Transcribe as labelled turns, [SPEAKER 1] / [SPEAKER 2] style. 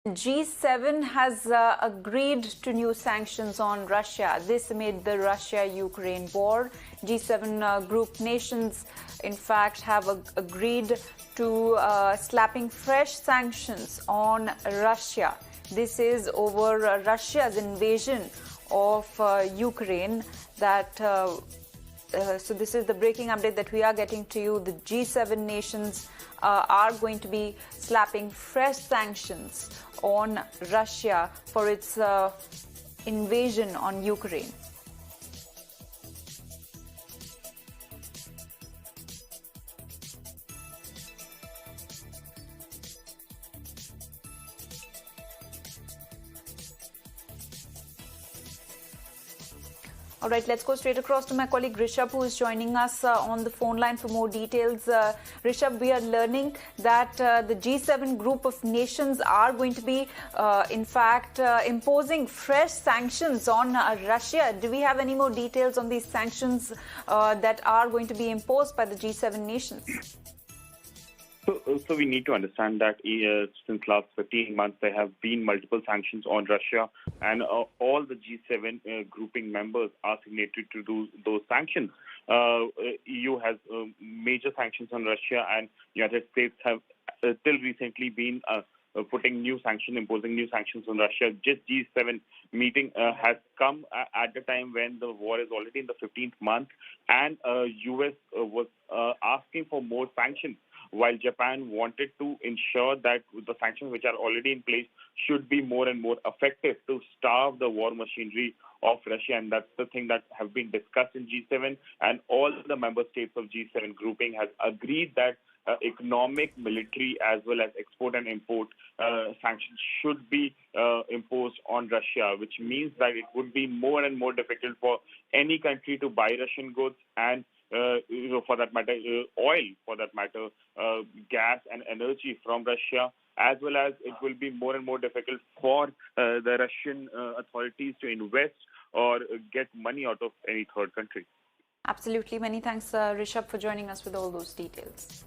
[SPEAKER 1] G7 has agreed to new sanctions on Russia. This amid the Russia-Ukraine war. G7 group nations, in fact, have agreed to slapping fresh sanctions on Russia. This is over Russia's invasion of Ukraine. So this is the breaking update that we are getting to you. The G7 nations are going to be slapping fresh sanctions on Russia for its invasion on Ukraine. All right, let's go straight across to my colleague Rishabh, who is joining us on the phone line for more details. Rishabh, we are learning that the G7 group of nations are going to be, in fact, imposing fresh sanctions on Russia. Do we have any more details on these sanctions that are going to be imposed by the G7 nations?
[SPEAKER 2] So we need to understand that since last 15 months, there have been multiple sanctions on Russia, and all the G7 grouping members are signatory to those sanctions. EU has major sanctions on Russia, and United States have till recently been imposing new sanctions on Russia. Just G7 meeting has come at the time when the war is already in the 15th month, and US was asking for more sanctions, while Japan wanted to ensure that the sanctions which are already in place should be more and more effective to starve the war machinery of Russia. And that's the thing that have been discussed in G7, and all the member states of G7 grouping has agreed that economic, military, as well as export and import sanctions should be imposed on Russia, which means that it would be more and more difficult for any country to buy Russian goods and for that matter, oil, for that matter, gas and energy from Russia, as well as it will be more and more difficult for the Russian authorities to invest or get money out of any third country.
[SPEAKER 1] Absolutely. Many thanks, Rishabh, for joining us with all those details.